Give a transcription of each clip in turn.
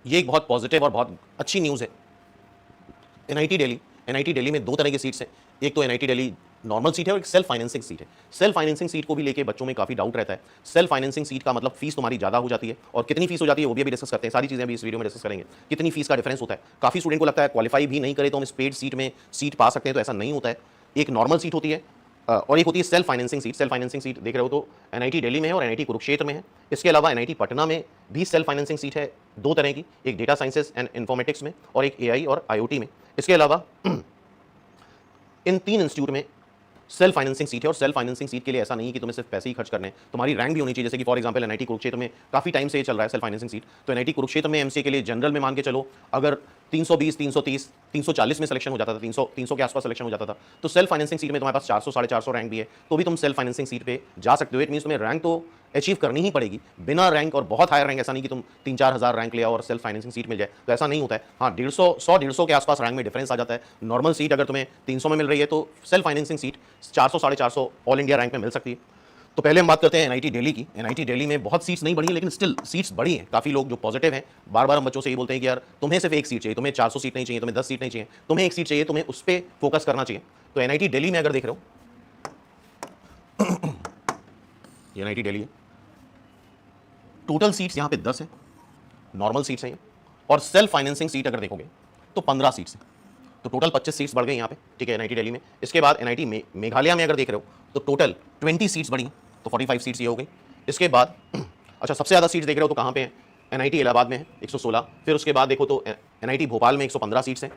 ये एक बहुत पॉजिटिव और बहुत अच्छी न्यूज़ है। एनआईटी दिल्ली में दो तरह की सीट्स हैं। एक तो एनआईटी दिल्ली नॉर्मल सीट है और एक सेल्फ फाइनेंसिंग सीट है। सेल्फ फाइनेंसिंग सीट को भी लेके बच्चों में काफी डाउट रहता है। सेल्फ फाइनेंसिंग सीट का मतलब फीस तुम्हारी ज्यादा हो जाती है, और कितनी फीस हो जाती है वो भी अभी डिस्कस करते हैं। सारी चीजें भी इस वीडियो में डिस्कस करेंगे। कितनी फीस का डिफरेंस होता है। काफी स्टूडेंट को लगता है क्वालिफाई भी नहीं करे तो हम इस पेड सीट में सीट पा सकते हैं, तो ऐसा नहीं होता है। एक नॉर्मल सीट होती है और एक होती है self financing seat. Self financing seat देख रहे हो तो एनआईटी दिल्ली में है और एनआईटी कुरुक्षेत्र में है। इसके अलावा एनआईटी पटना में भी सेल्फ फाइनेंसिंग सीट है, दो तरह की, एक डेटा साइंसेस एंड इन्फॉर्मेटिक्स में और एक एआई और आईओटी में। इसके अलावा इन तीन इंस्टीट्यूट में सेल्फ फाइनेंसिंग सीट है, और सेल्फ फाइनेंसिंग सीट के लिए ऐसा नहीं है कि तुम्हें सिर्फ पैसे ही खर्च करने हैं, तुम्हारी रैंक भी होनी चाहिए। जैसे कि फॉर एग्जांपल एनआईटी कुरुक्षेत्र में काफी टाइम से ये चल रहा है सेल्फ फाइनेंसिंग सीट। तो एनआईटी कुरुक्षेत्र में एमसीए के लिए जनरल में मान के चलो अगर 320, 330, 340 में सिलेक्शन हो जाता था, 300 के आसपास सिलेक्शन हो जाता था, तो सेल्फ फाइनेंसिंग सीट में तुम्हारे पास 400, 450 रैंक भी है, तो भी तुम सेल्फ फाइनेंसिंग सीट पे जा सकते हो। इट मींस तुम्हें रैंक तो अचीव करनी ही पड़ेगी। बिना रैंक और बहुत हायर रैंक ऐसा नहीं कि तुम 3-4 हज़ार रैंक ले आओ और सेल्फ फाइनेंसिंग सीट मिल जाए, तो ऐसा नहीं होता है। हाँ, 150 के आसपास रैंक में डिफरेंस आ जाता है। नॉर्मल सीट अगर तुम्हें 300 में मिल रही है तो self financing seat 400, 450 all India rank में मिल सकती है। तो पहले हम बात करते हैं एनआईटी दिल्ली की। एनआईटी दिल्ली में बहुत सीट्स नहीं बढ़ी हैं, लेकिन स्टिल सीट्स बढ़ी हैं। काफ़ी लोग जो पॉजिटिव हैं, बार बार हम बच्चों से ये बोलते हैं कि यार तुम्हें सिर्फ एक सीट चाहिए, तुम्हें 400 सीट नहीं चाहिए, तुम्हें 10 सीट नहीं चाहिए, तुम्हें एक सीट चाहिए, तुम्हें उस पर फोकस करना चाहिए। तो एनआईटी दिल्ली में अगर देख रहे हो, एनआईटी दिल्ली है, टोटल सीट्स यहाँ पे 10 है, नॉर्मल सीट्स हैं, और सेल्फ फाइनेंसिंग सीट अगर देखोगे तो 15 सीट्स हैं। तो टोटल 25 सीट्स बढ़ गई यहाँ पे, ठीक है, एनआईटी दिल्ली में। इसके बाद एनआईटी मेघालय में अगर देख रहे हो तो टोटल 20 सीट्स बढ़ी, तो 45 सीट्स ये हो गई। इसके बाद अच्छा, सबसे ज़्यादा सीट्स देख रहे हो तो कहाँ पे है? एनआईटी इलाहाबाद में है 116। फिर उसके बाद देखो तो एनआईटी भोपाल में 115 सीट्स हैं।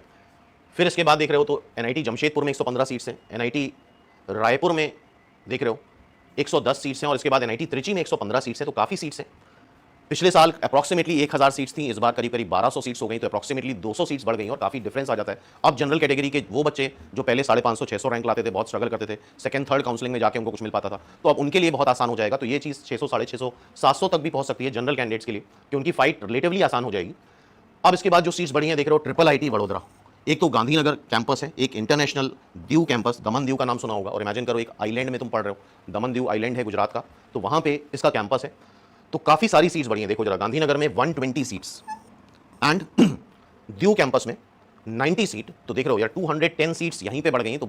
फिर इसके बाद देख रहे हो तो एनआईटी जमशेदपुर में 115 सीट्स हैं। एनआईटी रायपुर में देख रहे हो 110 सीट्स हैं, और इसके बाद एनआईटी त्रिची में 115 सीट्स हैं। तो काफ़ी सीट्स हैं। पिछले साल अप्रॉक्सीमेटली 1000 सीट्स थी, इस बार करीब करीब 1200 सीट्स हो गई, तो अप्रॉक्सीमेटली 200 सीट्स बढ़ गई और काफ़ी डिफरेंस आ जाता है। अब जनरल कैटेगरी के वो बच्चे जो पहले 550, 600 रैंक लाते थे, बहुत स्ट्रगल करते थे, सेकंड थर्ड काउंसलिंग में जाके उनको कुछ मिल पाता था, तो अब उनके लिए बहुत आसान हो जाएगा। तो ये चीज़ 600, 650, 700 तक भी पहुंच सकती है जनरल कैंडिडेट्स के लिए, कि उनकी फाइट रिलेटिवली आसान हो जाएगी। अब इसके बाद जो सीट्स बढ़ी हैं देख रहे हो, ट्रिपल आईटी वडोदरा, एक तो गांधीनगर कैंपस है, एक इंटरनेशनल दीव कैंपस, दमन दीव का नाम सुना होगा, और इमेजिन करो एक आइलैंड में तुम पढ़ रहे हो, दमन दीव आइलैंड है गुजरात का, तो वहां पे इसका कैंपस है। तो काफी सारी सीट्स बढ़ी हैं। देखो जरा, गांधीनगर में 120 सीट्स एंड दीव कैंपस में 90 सीट, तो देख रहे हो यार 210 सीट्स यहीं पे बढ़ गई हैं। तो